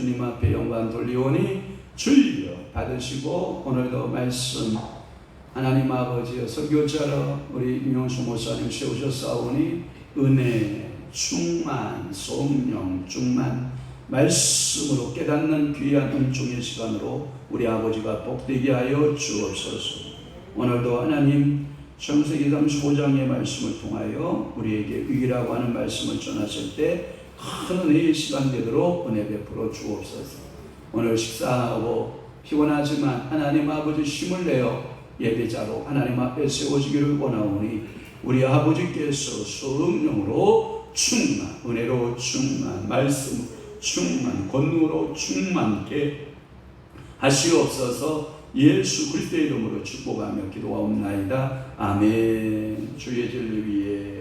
주님 앞에 영광 돌리오니 주여 받으시고, 오늘도 말씀 하나님 아버지여 설교자로 우리 임용수 목사님 세우셨사오니 은혜 충만, 성령 충만, 말씀으로 깨닫는 귀한 은총의 시간으로 우리 아버지가 복되게 하여 주옵소서. 오늘도 하나님 창세기 35장의 말씀을 통하여 우리에게 위기라고 하는 말씀을 전하실 때 큰 은혜의 시간 되도록 은혜 베풀어 주옵소서. 오늘 식사하고 피곤하지만 하나님 아버지 힘을 내어 예배자로 하나님 앞에 세워지기를 원하오니 우리 아버지께서 성령으로 충만, 은혜로 충만, 말씀 충만, 권능으로 충만케 하시옵소서. 예수 그리스도의 이름으로 축복하며 기도하옵나이다. 아멘. 주의 진리 위에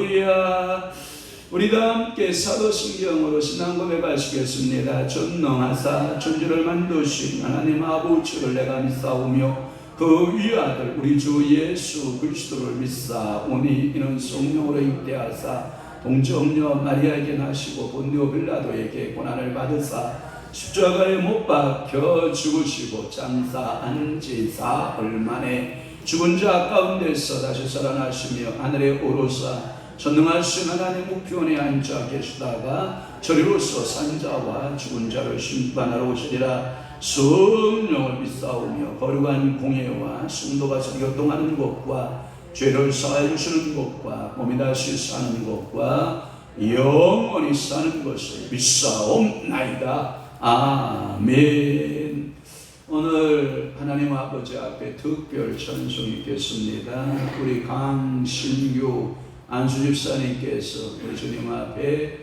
할렐루야. 우리도 함께 사도신경으로 신앙 고백하시겠습니다. 전능하사 천지를 만드신 하나님 아버지를 내가 믿사오며 그 위아들 우리 주 예수 그리스도를 믿사오니 이는 성령으로 잉태하사 동정녀 마리아에게 나시고 본디오 빌라도에게 고난을 받으사 십자가에 못 박혀 죽으시고 장사 안지 사흘 만에 죽은 자 가운데서 다시 살아나시며 하늘에 오르사 전능하신 하나님 우편에 앉아 계시다가 저리로서 산자와 죽은 자를 심판하러 오시리라. 성령을 믿사오며 거룩한 공예와 성도가 교통하는 것과 죄를 사하여 주시는 것과 몸이 다시 사는 것과 영원히 사는 것을 믿사옵나이다. 아멘. 오늘 하나님 아버지 앞에 특별 찬송이 있겠습니다. 우리 강신규 안수집사님께서 우리 주님 앞에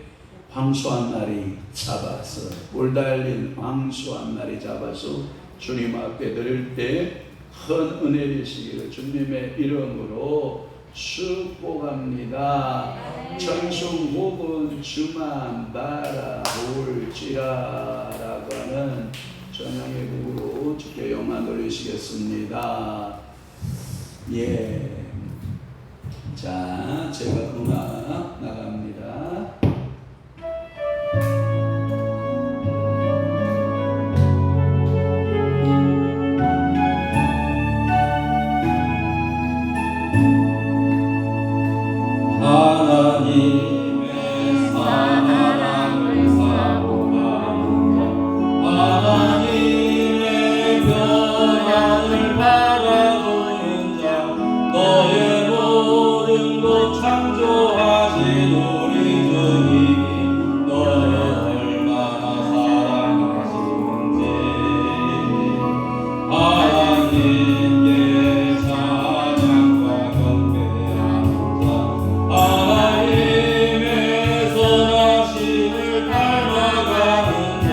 황소 한 마리 잡아서 물 달린 황소 한 마리 잡아서 주님 앞에 드릴 때 큰 은혜 되시기를 주님의 이름으로 축복합니다. 찬송곡은 주만 바라볼지라라고 하는 전향의 곡으로 주께 영광 돌리시겠습니다. 예. 자, 제가 음악 나갑니다. 하나님의 사랑을 사모하는 자, 하나님의 변화를 바라보는 자, 너의 모든 것 창조하신 우리 주님이 너를 얼마나 사랑하시는지 하나님께 찬양과 경배하는 자, 하나님의 선하심을 닮아가는 자,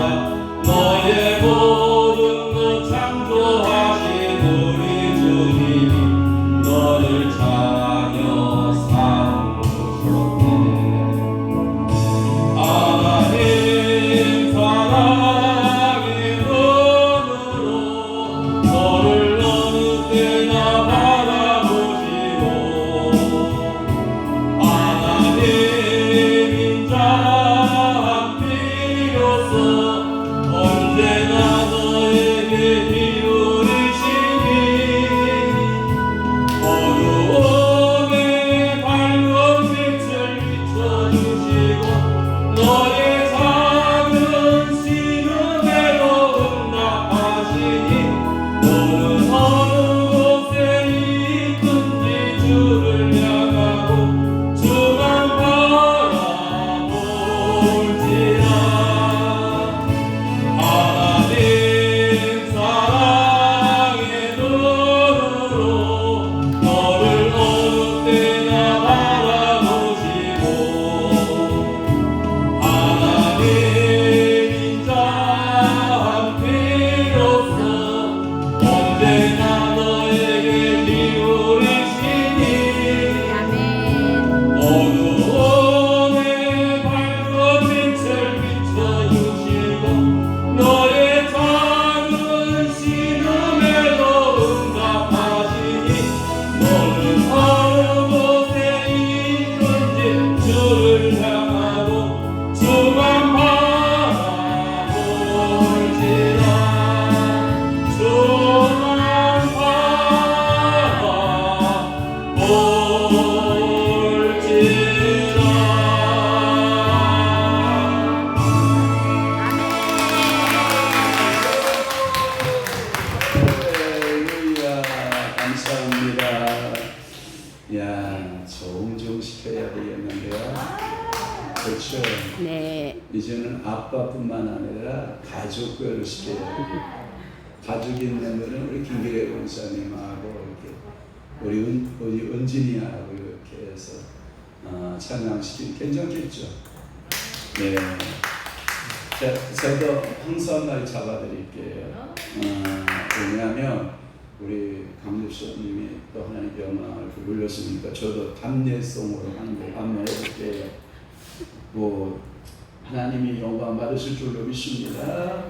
너의 모든 것 창조하신 우리 주님이 너를 자녀 삼으셨네. 하나님 사랑의 눈으로 너를 어느 때나 바라보시고 하나님 인자한 피로서 언제나 너에게 기울이시니 어두움에 밝은 빛을 비춰주시고 너의 작은 신음에도 응답하시니 너는 어느 곳에 있든지 주를 향하고 주만 바라볼지라. 하나님 사랑의 눈으로 너를 어느 때나 바라보시고 하나님 인자한 피로서 언제나 너에게 기울이시니 어두움에 밝은 빛을 비춰주시고 너의 작은 신음에도 응답하시니 너는 어느 곳에 있든지 주를 향하고 주만 바라볼지라. 주만 할렐루야. 감사합니다. 야, 정정시켜야 되겠는데요. 그렇죠. 네. 이제는 아빠뿐만 아니라 가족별로 시켜야 돼요. 가족이 있는 분은 우리 김기래 권사님하고 이렇게 우리 은진이하고 이렇게 해서 찬양시키면 괜찮겠죠. 네. 자, 저도 황소 한 마리 잡아드릴게요. 왜냐하면 우리 강립수님이 또 하나님의 영광을 불렀으니까 저도 담례송으로 한 곡 한번 하나님이 영광 받으실 줄로 믿습니다.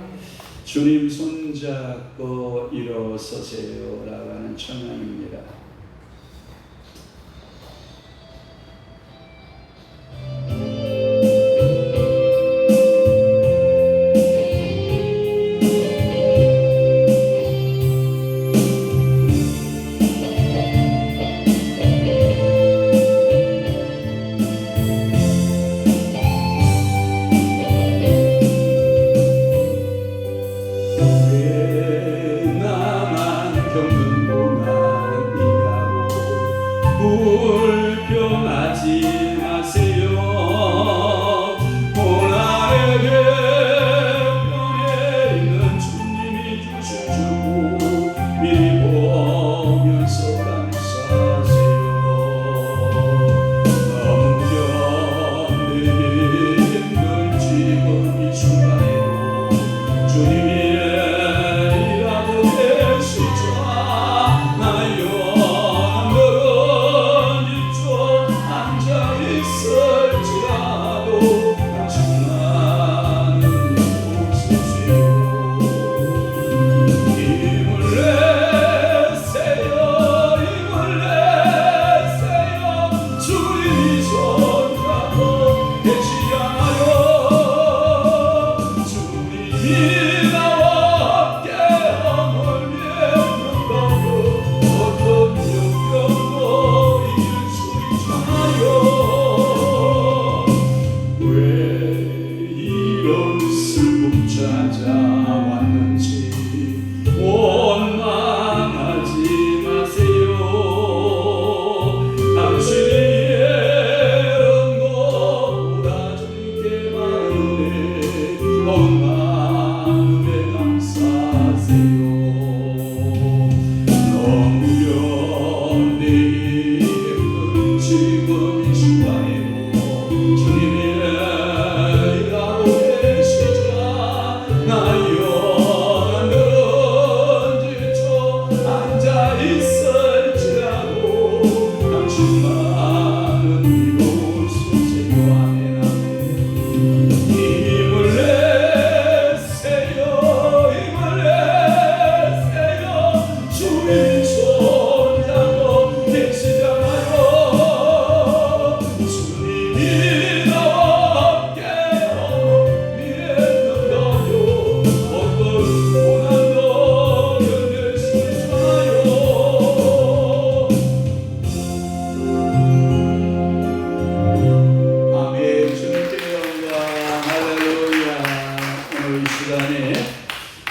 주님 손잡고 일어서세요 라고 하는 찬양입니다. 불평하지 마세요. 고난의 편에 있는 주님이 주실 주고 미리 보면서 감사하세요. 너무 견디기 힘든 지금 이 순간에도 주님이 이라도 계시자 나요.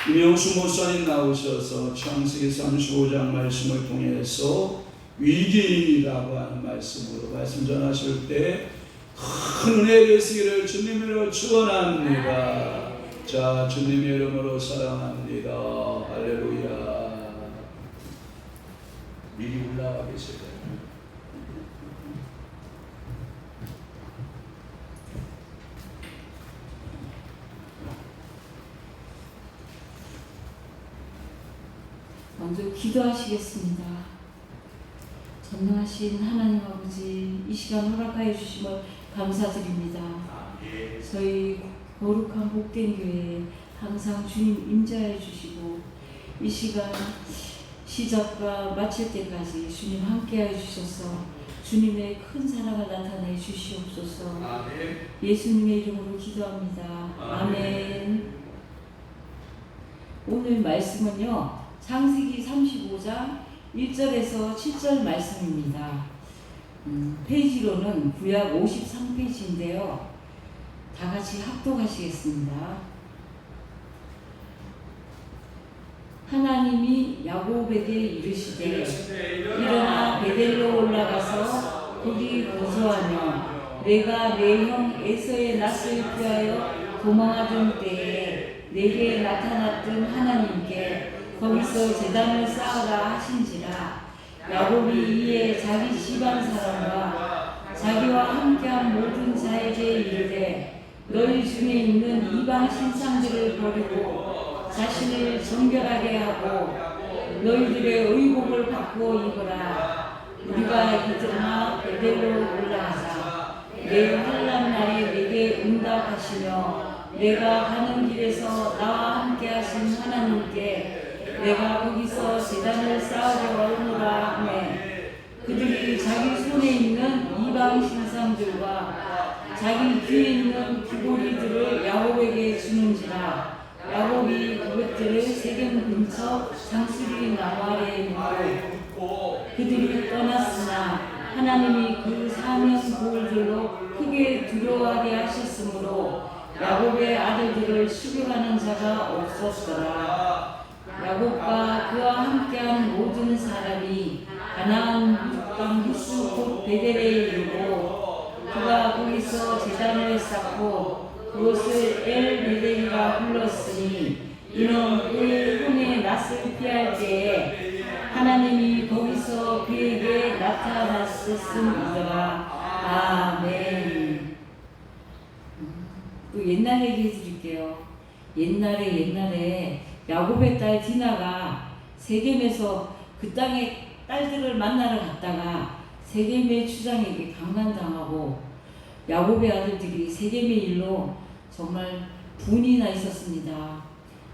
임영수 목사님 나오셔서 창세기 35장 말씀을 통해서 위기라고 하는 말씀으로 말씀 전하실 때 큰 은혜 되시기를 주님으로 축원합니다. 자, 주님의 이름으로 사랑합니다. 할렐루야. 미리 올라와 계세요. 먼저 기도하시겠습니다. 전능하신 하나님 아버지, 이 시간 허락하여 주심을 감사드립니다. 저희 거룩한 복된 교회에 항상 주님 임재하여 주시고 이 시간 시작과 마칠 때까지 주님 함께하여 주셔서 주님의 큰 사랑을 나타내 주시옵소서. 예수님의 이름으로 기도합니다. 아멘. 오늘 말씀은요, 창세기 35장 1절에서 7절 말씀입니다. 페이지로는 구약 53페이지인데요. 다 같이 합독하시겠습니다. 하나님이 야곱에게 이르시되 일어나 베델로 올라가서 거기 거주하며 내가 내 형 에서의 낯을 피하여 도망하던 때에 내게 나타났던 하나님께 거기서 제단을 쌓아라 하신지라. 야곱이 이에 자기 집안 사람과 자기와 함께한 모든 자에게 이르되 너희 중에 있는 이방 신상들을 버리고 자신을 정결하게 하고 너희들의 의복을 바꾸어 입어라. 우리가 이들아 베델로 올라가자. 내 환난 날에 내게 허락하시며 내가 가는 길에서 나와 함께 하신 하나님께 내가 거기서 제단을 쌓으려 오노라 하매 그들이 자기 손에 있는 이방 신상들과 자기 귀에 있는 귀고리들을 야곱에게 주는지라 야곱이 그것들을 세겜 근처 장수리 나무 아래에 놓고 그들이 떠났으나 하나님이 그 사면 고을들로 크게 두려워하게 하셨으므로 야곱의 아들들을 수교하는 자가 없었더라. 야곱과 그와 함께한 모든 사람이 가나안 땅 후스 곧 베델에 이르고 그가 거기서 제단을 쌓고 그것을 엘 베델이라 불렀으니 이는 그의 형의 낯을 피할 때에 하나님이 거기서 그에게 나타났었음이더라. 아멘. 또 옛날 얘기 해드릴게요. 옛날에 야곱의 딸 디나가 세겜에서 그 땅의 딸들을 만나러 갔다가 세겜의 추장에게 강간당하고 야곱의 아들들이 세겜의 일로 정말 분이 나 있었습니다.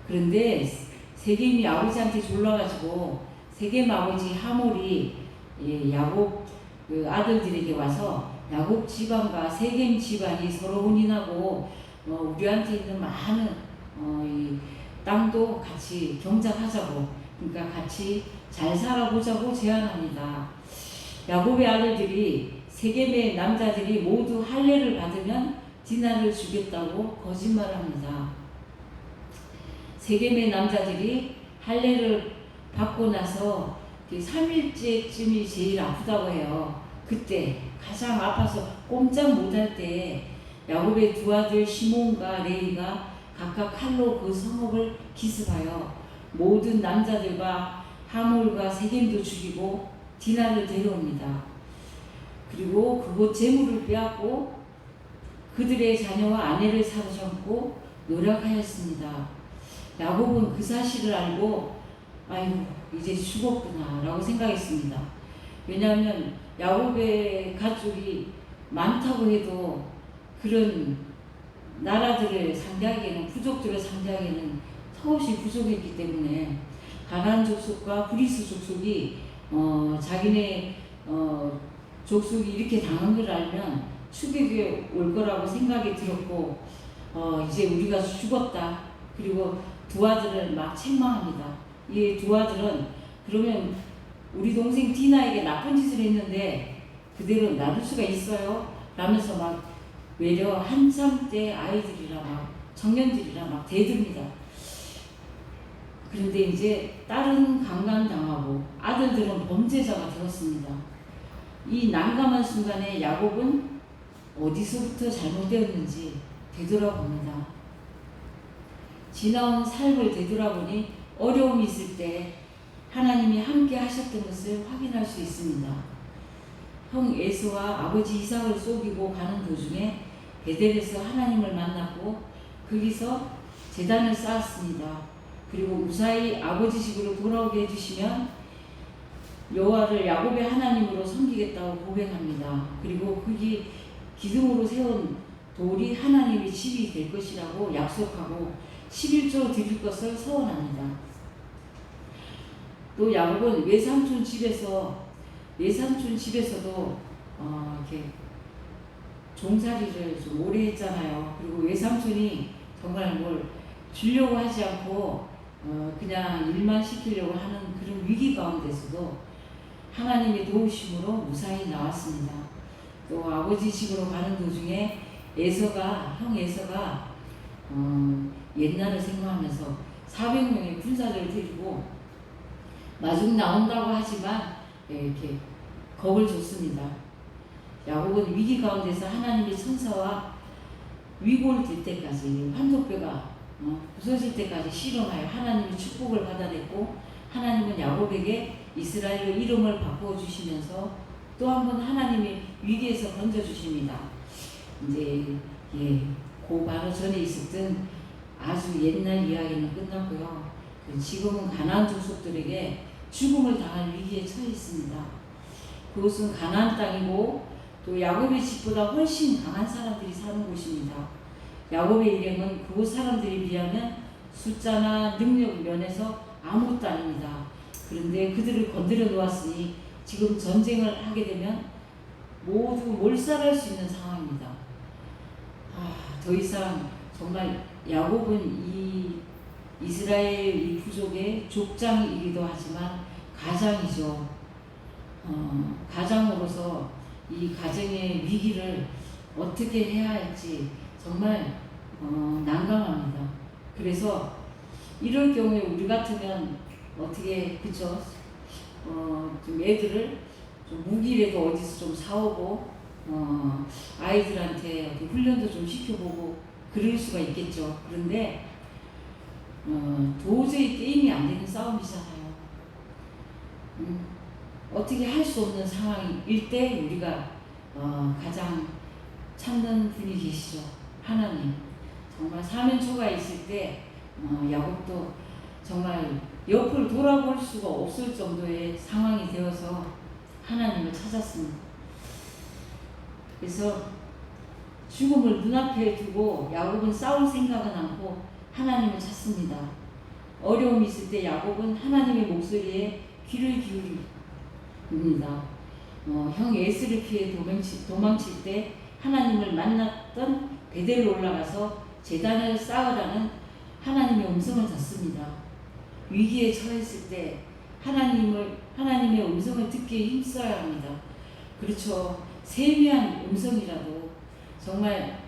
그런데 세겜이 아버지한테 졸라가지고 세겜 아버지 하몰이 야곱 그 아들들에게 와서 야곱 집안과 세겜 집안이 서로 혼이 나고 우리한테 있는 많은 이 땅도 같이 경작하자고 그러니까 같이 잘 살아보자고 제안합니다. 야곱의 아들들이 세겜의 남자들이 모두 할례를 받으면 디나를 주겠다고 거짓말합니다. 세겜의 남자들이 할례를 받고 나서 3일째쯤이 제일 아프다고 해요. 그때 가장 아파서 꼼짝 못할 때 야곱의 두 아들 시몬과 레이가 각각 칼로 그 성읍을 기습하여 모든 남자들과 하몰과 세겜도 죽이고 디나를 데려옵니다. 그리고 그곳 재물을 빼앗고 그들의 자녀와 아내를 사로잡고 노력하였습니다. 야곱은 그 사실을 알고 아이고 이제 죽었구나 라고 생각했습니다. 왜냐하면 야곱의 가족이 많다고 해도 그런 나라들을 상대하기에는 부족들을 상대하기에는 턱없이 부족했기 때문에 가나안 족속과 브리스 족속이 자기네 족속이 이렇게 당한 걸 알면 추격이 올 거라고 생각이 들었고 이제 우리가 죽었다. 그리고 두 아들을 막 책망합니다. 이 두 아들은 그러면 우리 동생 디나에게 나쁜 짓을 했는데 그대로 놔둘 수가 있어요? 라면서 막 외려 한참 때 아이들이라 막 청년들이라 막 대듭니다. 그런데 이제 딸은 강간당하고 아들들은 범죄자가 되었습니다. 이 난감한 순간에 야곱은 어디서부터 잘못되었는지 되돌아봅니다. 지나온 삶을 되돌아보니 어려움이 있을 때 하나님이 함께 하셨던 것을 확인할 수 있습니다. 형 에서와 아버지 이삭을 속이고 가는 도중에 베델에서 하나님을 만났고 거기서 제단을 쌓았습니다. 그리고 무사히 아버지 집으로 돌아오게 해주시면 여호와를 야곱의 하나님으로 섬기겠다고 고백합니다. 그리고 거기 기둥으로 세운 돌이 하나님의 집이 될 것이라고 약속하고 11조 드릴 것을 서원합니다. 또 야곱은 외삼촌 집에서도 이렇게 종살이를 좀 오래 했잖아요. 그리고 외삼촌이 정말 뭘 주려고 하지 않고 그냥 일만 시키려고 하는 그런 위기 가운데서도 하나님의 도우심으로 무사히 나왔습니다. 또 아버지 집으로 가는 도중에 형 에서가 옛날을 생각하면서 400명의 군사들을 데리고 마중 나온다고 하지만 이렇게 겁을 줬습니다. 야곱은 위기 가운데서 하나님의 천사와 위골 될 때까지 환도뼈가 부서질 때까지 실험하여 하나님의 축복을 받아냈고 하나님은 야곱에게 이스라엘의 이름을 바꿔주시면서 또 한 번 하나님의 위기에서 건져주십니다. 이제 그 바로 전에 있었던 아주 옛날 이야기는 끝났고요. 지금은 가나안 족속들에게 죽음을 당할 위기에 처해 있습니다. 그곳은 가나안 땅이고 또 야곱의 집보다 훨씬 강한 사람들이 사는 곳입니다. 야곱의 일행은 그곳 사람들에 비하면 숫자나 능력 면에서 아무것도 아닙니다. 그런데 그들을 건드려 놓았으니 지금 전쟁을 하게 되면 모두 몰살할 수 있는 상황입니다. 더 이상 정말 야곱은 이 이스라엘 이 부족의 족장이기도 하지만 가장이죠. 가장으로서 이 가정의 위기를 어떻게 해야 할지 정말 난감합니다. 그래서 이럴 경우에 우리 같으면 어떻게 그쵸? 좀 애들을 좀 무기라도 어디서 좀 사오고 아이들한테 훈련도 좀 시켜보고 그럴 수가 있겠죠. 그런데 도저히 게임이 안 되는 싸움이잖아요. 어떻게 할 수 없는 상황일 때 우리가 가장 찾는 분이 계시죠. 하나님. 정말 사면초가 있을 때 야곱도 정말 옆을 돌아볼 수가 없을 정도의 상황이 되어서 하나님을 찾았습니다. 그래서 죽음을 눈앞에 두고 야곱은 싸울 생각은 않고 하나님을 찾습니다. 어려움이 있을 때 야곱은 하나님의 목소리에 귀를 기울입니다. 형 에스를 피해 도망칠 때 하나님을 만났던 베델로 올라가서 제단을 쌓으라는 하나님의 음성을 듣습니다. 위기에 처했을 때 하나님의 음성을 듣기에 힘써야 합니다. 그렇죠. 세미한 음성이라도 정말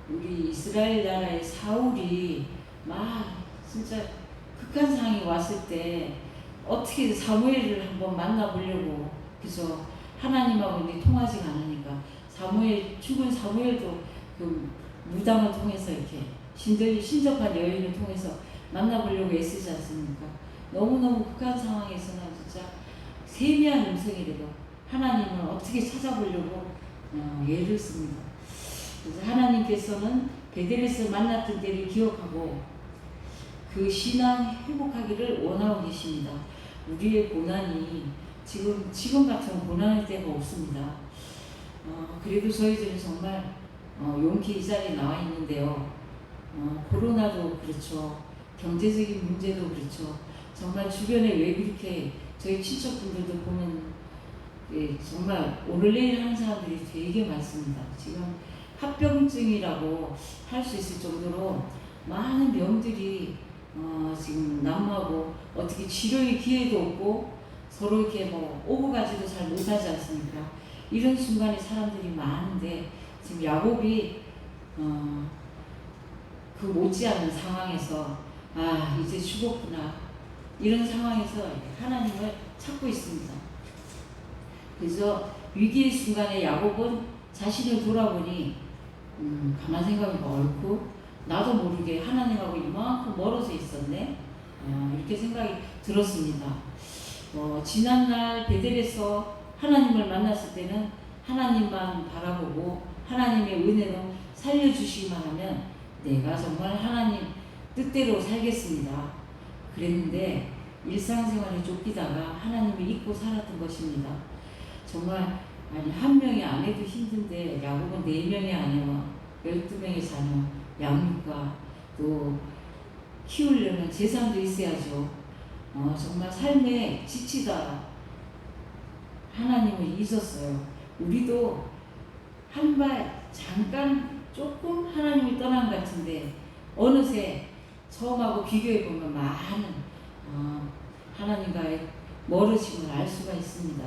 우리 이스라엘 나라의 사울이 막 진짜 극한 상황이 왔을 때 어떻게 사무엘을 한번 만나보려고 그래서 하나님하고 이제 통하지가 않으니까 죽은 사무엘도 그 무당을 통해서 이렇게 신접한 여인을 통해서 만나보려고 애쓰지 않습니까? 너무너무 극한 상황에서는 진짜 세미한 음성이라도 하나님을 어떻게 찾아보려고 예를 씁니다. 그래서 하나님께서는 베델에서 만났던 때를 기억하고 그 신앙 회복하기를 원하고 계십니다. 우리의 고난이 지금 같은 고난의 때가 없습니다. 그래도 저희들은 정말 용케 이 자리에 나와 있는데요. 코로나도 그렇죠. 경제적인 문제도 그렇죠. 정말 주변에 왜 그렇게 저희 친척분들도 보면 정말 오늘 내일 하는 사람들이 되게 많습니다. 지금 합병증이라고 할 수 있을 정도로 많은 병들이 지금 난무하고 어떻게 치료의 기회도 없고 서로 이렇게 오고 가지도 잘 못하지 않습니까? 이런 순간에 사람들이 많은데 지금 야곱이 그 못지않은 상황에서 이제 죽었구나 이런 상황에서 하나님을 찾고 있습니다. 그래서 위기의 순간에 야곱은 자신을 돌아보니 가만 생각해보니까 옳고 나도 모르게 하나님하고 이만큼 멀어져 있었네 이렇게 생각이 들었습니다. 지난날 베델에서 하나님을 만났을 때는 하나님만 바라보고 하나님의 은혜로 살려주시기만 하면 내가 정말 하나님 뜻대로 살겠습니다. 그랬는데 일상생활에 쫓기다가 하나님을 잊고 살았던 것입니다. 정말 한 명의 아내도 힘든데 야곱은 4명의 아내와 12명의 자녀 양육과 또 키우려면 재산도 있어야죠. 정말 삶에 지치다 하나님을 잊었어요. 우리도 한발 잠깐 조금 하나님을 떠난 것 같은데 어느새 처음하고 비교해보면 많은 하나님과의 멀어짐을 알 수가 있습니다.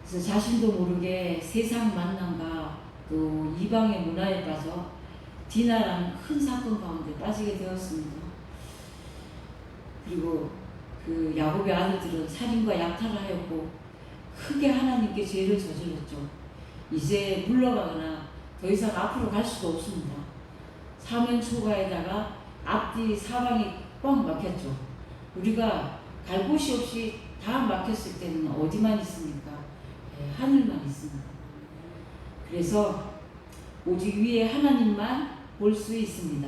그래서 자신도 모르게 세상 만남과 또 이방의 문화에 빠져 디나라는 큰 사건 가운데 빠지게 되었습니다. 그리고 그 야곱의 아들들은 살인과 약탈을 하였고 크게 하나님께 죄를 저질렀죠. 이제 물러가거나 더 이상 앞으로 갈 수도 없습니다. 사면초가에다가 앞뒤 사방이 꽉 막혔죠. 우리가 갈 곳이 없이 다 막혔을 때는 어디만 있습니까? 하늘만 있습니다. 그래서 오직 위에 하나님만 볼 수 있습니다.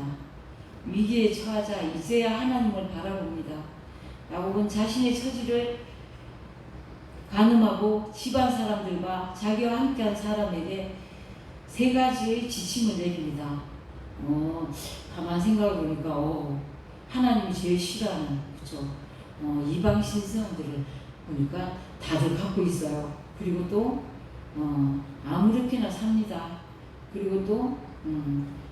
위기에 처하자 이제야 하나님을 바라봅니다. 야곱은 자신의 처지를 가늠하고 집안 사람들과 자기와 함께한 사람에게 세 가지의 지침을 내립니다. 가만 생각해 보니까 하나님이 제일 싫어하는 그죠? 이방 신성들을 보니까 다들 갖고 있어요. 그리고 또 아무렇게나 삽니다. 그리고 또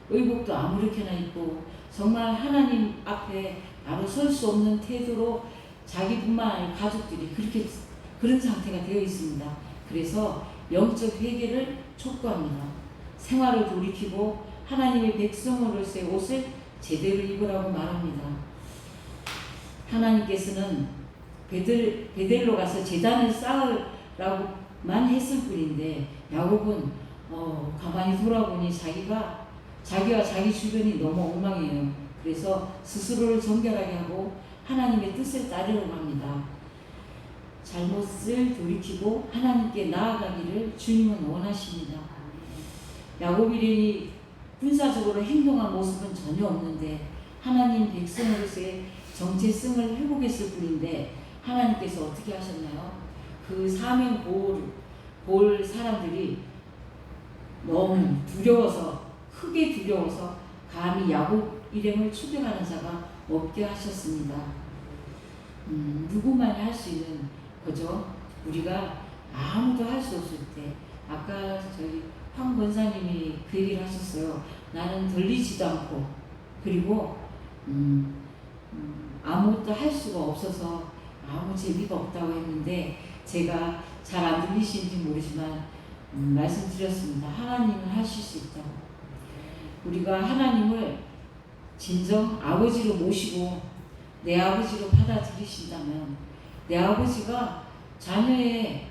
의복도 아무렇게나 입고 정말 하나님 앞에 바로 설 수 없는 태도로 자기뿐만 아니라 가족들이 그런 상태가 되어 있습니다. 그래서 영적 회개를 촉구합니다. 생활을 돌이키고 하나님의 백성으로서의 옷을 제대로 입으라고 말합니다. 하나님께서는 베델로 가서 제단을 쌓으라고만 했을 뿐인데 야곱은 가만히 돌아보니 자기와 자기 주변이 너무 엉망이에요. 그래서 스스로를 정결하게 하고 하나님의 뜻을 따르려고 합니다. 잘못을 돌이키고 하나님께 나아가기를 주님은 원하십니다. 야곱 일행이 군사적으로 행동한 모습은 전혀 없는데 하나님 백성으로서의 정체성을 회복했을 뿐인데 하나님께서 어떻게 하셨나요? 그 사명 볼 사람들이 너무 두려워서 크게 두려워서 감히 야곱 일행을 추격하는 자가 없게 하셨습니다. 누구만이 할 수 있는 거죠. 우리가 아무도 할 수 없을 때 아까 저희 황 권사님이 그 얘기를 하셨어요. 나는 들리지도 않고 그리고 아무것도 할 수가 없어서 아무 재미가 없다고 했는데 제가 잘 안 들리시는지 모르지만 말씀드렸습니다. 하나님은 하실 수 있다고. 우리가 하나님을 진정 아버지로 모시고 내 아버지로 받아들이신다면 내 아버지가 자녀의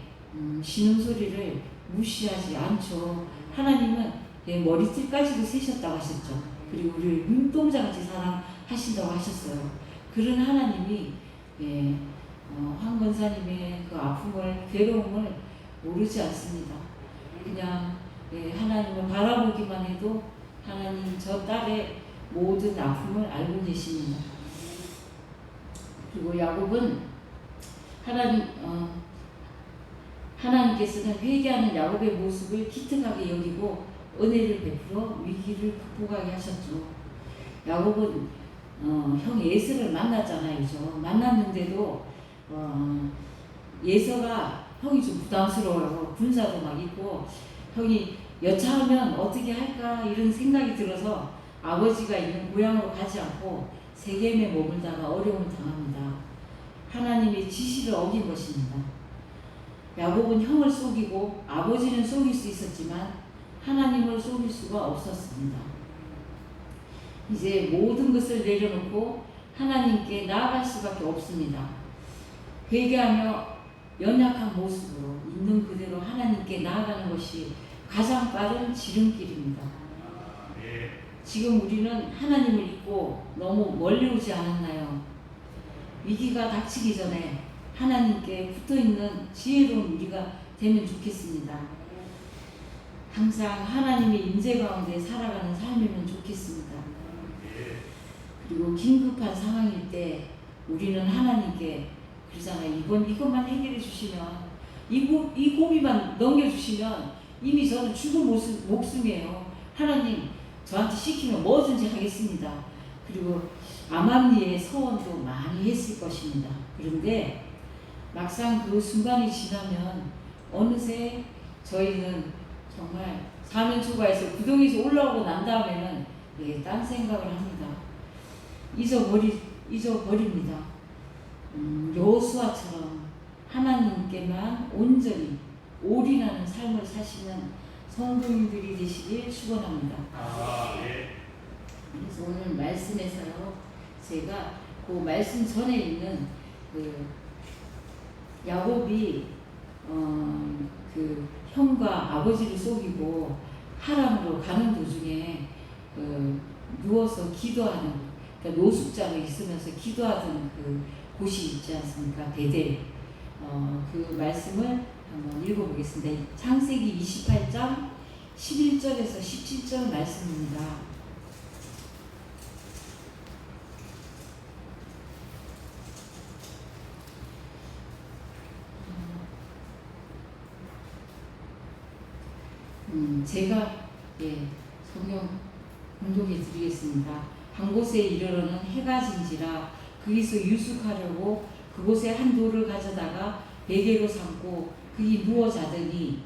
신음소리를 무시하지 않죠. 하나님은 내 머리띠까지도 세셨다고 하셨죠. 그리고 우리를 눈동자같이 사랑하신다고 하셨어요. 그런 하나님이 황 권사님의 그 아픔을 괴로움을 모르지 않습니다. 그냥 하나님을 바라보기만 해도 하나님 저 딸의 모든 아픔을 알고 계십니다. 그리고 야곱은 하나님께서는 회개하는 야곱의 모습을 기특하게 여기고 은혜를 베풀어 위기를 극복하게 하셨죠. 야곱은 형 에서를 만났잖아요. 그죠? 만났는데도 예서가 형이 좀 부담스러워요. 군사도 막 있고 형이 여차하면 어떻게 할까 이런 생각이 들어서 아버지가 있는 고향으로 가지 않고 세겜에 머물다가 어려움을 당합니다. 하나님의 지시를 어긴 것입니다. 야곱은 형을 속이고 아버지는 속일 수 있었지만 하나님을 속일 수가 없었습니다. 이제 모든 것을 내려놓고 하나님께 나아갈 수밖에 없습니다. 회개하며 연약한 모습으로 있는 그대로 하나님께 나아가는 것이 가장 빠른 지름길입니다. 지금 우리는 하나님을 잊고 너무 멀리 오지 않았나요? 위기가 닥치기 전에 하나님께 붙어있는 지혜로운 우리가 되면 좋겠습니다. 항상 하나님의 임재 가운데 살아가는 삶이면 좋겠습니다. 그리고 긴급한 상황일 때 우리는 하나님께 그러잖아요. 이것만 해결해 주시면 이 고비만 넘겨주시면 이미 저는 죽은 목숨이에요. 하나님 저한테 시키면 뭐든지 하겠습니다. 그리고 암암리의 서원도 많이 했을 것입니다. 그런데 막상 그 순간이 지나면 어느새 저희는 정말 사면 초과해서 구덩이에서 올라오고 난 다음에는 딴 생각을 합니다. 잊어버립니다. 여호수아처럼 하나님께만 온전히 올인하는 삶을 사시는 성도님들이 되시길 축원합니다. 그래서 오늘 말씀에서요, 제가 그 말씀 전에 있는 그 야곱이 그 형과 아버지를 속이고 하란으로 가는 도중에 누워서 기도하는, 그러니까 노숙자로 있으면서 기도하던 그 곳이 있지 않습니까? 베델. 그 말씀을 한번 읽어보겠습니다. 창세기 28장 11절에서 17절 말씀입니다. 제가 성경 공독해 드리겠습니다. 한 곳에 이르러는 해가 진지라 거기서 유숙하려고 그곳에 한 돌을 가져다가 베개로 삼고 그이 누워 자더니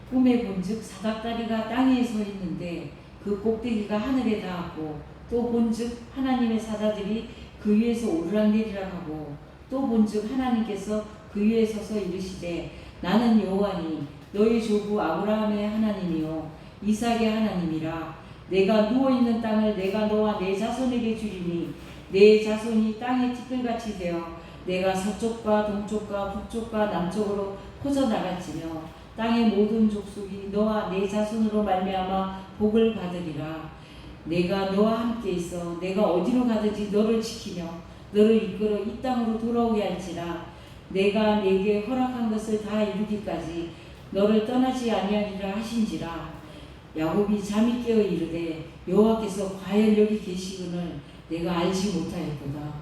꿈에 본즉 사닥다리가 땅에 서 있는데 그 꼭대기가 하늘에 닿았고 또 본즉 하나님의 사자들이 그 위에서 오르락내리락 하고 또 본즉 하나님께서 그 위에 서서 이르시되 나는 여호와니 너희 조부 아브라함의 하나님이요 이삭의 하나님이라. 내가 누워있는 땅을 내가 너와 내 자손에게 주리니 내 자손이 땅의 티끌같이 되어 내가 서쪽과 동쪽과 북쪽과 남쪽으로 퍼져나갈지며 땅의 모든 족속이 너와 내 자손으로 말미암아 복을 받으리라. 내가 너와 함께 있어 내가 어디로 가든지 너를 지키며 너를 이끌어 이 땅으로 돌아오게 할지라. 내가 내게 허락한 것을 다 이루기까지 너를 떠나지 아니하리라 하신지라. 야곱이 잠이 깨어 이르되 여호와께서 과연 여기 계시거늘 내가 알지 못하였도다.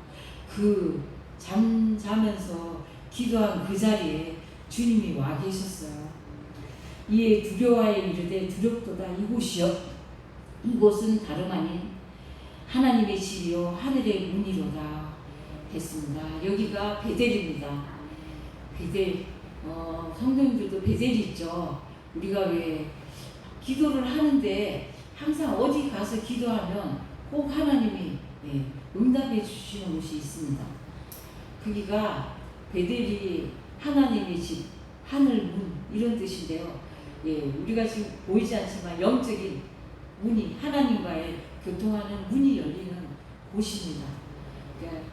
그 잠자면서 기도한 그 자리에 주님이 와 계셨어요. 이에 두려워하여 이르되 두렵도다. 이곳이여 이곳은 다름 아닌 하나님의 집이요 하늘의 문이로다 했습니다. 여기가 베델입니다. 베델 성도님들도 베델이 있죠. 우리가 왜 기도를 하는데 항상 어디 가서 기도하면 꼭 하나님이 응답해 주시는 곳이 있습니다. 거기가 베델이 하나님의 집, 하늘 문 이런 뜻인데요. 우리가 지금 보이지 않지만 영적인 문이 하나님과의 교통하는 문이 열리는 곳입니다. 그러니까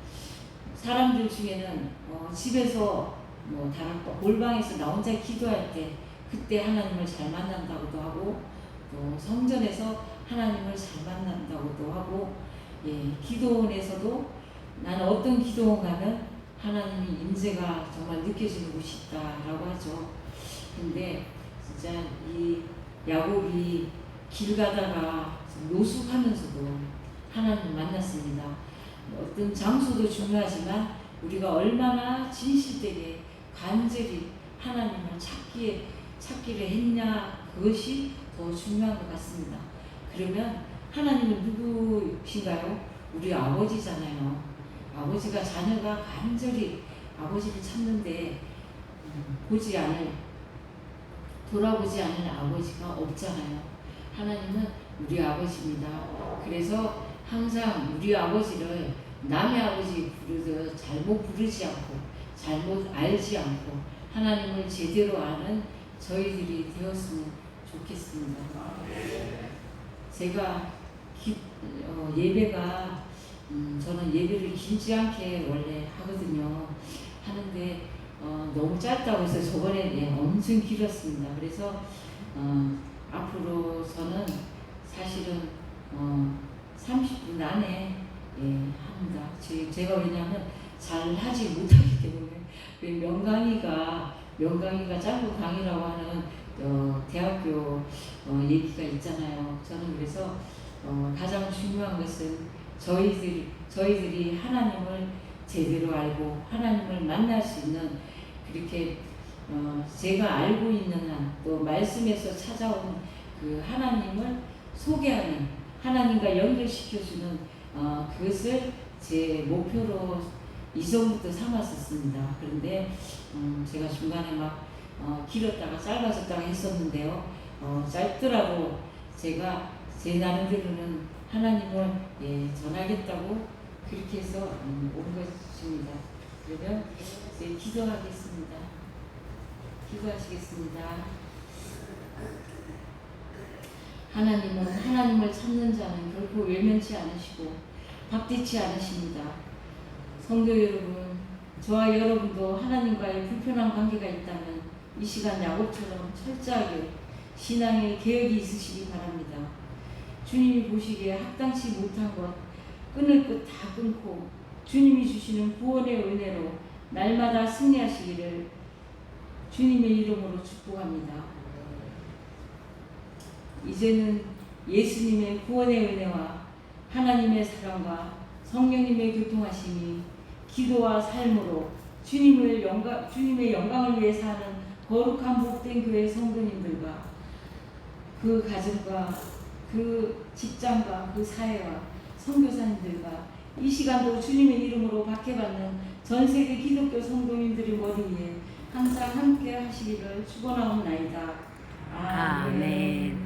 사람들 중에는 집에서 다른 골방에서 나 혼자 기도할 때 그때 하나님을 잘 만난다고도 하고 또 성전에서 하나님을 잘 만난다고도 하고 기도원에서도 나는 어떤 기도원 가면 하나님의 임재가 정말 느껴지는 곳이 있다라고 하죠. 근데 진짜 이 야곱이 길 가다가 노숙하면서도 하나님을 만났습니다. 어떤 장소도 중요하지만 우리가 얼마나 진실되게 간절히 하나님을 찾기를 했냐 그것이 더 중요한 것 같습니다. 그러면 하나님은 누구신가요? 우리 아버지잖아요. 아버지가 자녀가 간절히 아버지를 찾는데 돌아보지 않을 아버지가 없잖아요. 하나님은 우리 아버지입니다. 그래서 항상 우리 아버지를 남의 아버지 부르듯 잘못 부르지 않고 잘못 알지 않고 하나님을 제대로 아는 저희들이 되었으면 좋겠습니다. 제가 예배가 저는 예배를 길지 않게 원래 하거든요. 하는데 너무 짧다고 해서 저번에 엄청 길었습니다. 그래서 앞으로 저는 사실은 30분 안에 합니다. 제가 왜냐하면 잘 하지 못하기 때문에 명강의가 짧은 강의라고 하는 대학교 얘기가 있잖아요. 저는 그래서 가장 중요한 것은 저희들이 하나님을 제대로 알고 하나님을 만날 수 있는 그렇게 제가 알고 있는 한 또 말씀에서 찾아온 그 하나님을 소개하는 하나님과 연결시켜주는 그것을 제 목표로 이전부터 삼았었습니다. 그런데 제가 중간에 막 길었다가 짧아졌다가 했었는데요. 짧더라도 제가 제 나름대로는 하나님을 전하겠다고 그렇게 해서 온 것입니다. 그러면 이제 기도하겠습니다. 기도하시겠습니다. 하나님은 하나님을 찾는 자는 결코 외면치 않으시고 박대치 않으십니다. 성도 여러분, 저와 여러분도 하나님과의 불편한 관계가 있다면 이 시간 야곱처럼 철저하게 신앙의 개혁이 있으시기 바랍니다. 주님이 보시기에 합당치 못한 것, 끊을 것 다 끊고 주님이 주시는 구원의 은혜로 날마다 승리하시기를 주님의 이름으로 축복합니다. 이제는 예수님의 구원의 은혜와 하나님의 사랑과 성령님의 교통하심이 기도와 삶으로 주님의 영광을 위해 사는 거룩한 복된 교회 성도님들과 그 가정과 그 직장과 그 사회와 선교사님들과 이 시간도 주님의 이름으로 박해받는 전 세계 기독교 성도님들의 머리 위에 항상 함께 하시기를 축원하옵나이다. 아멘.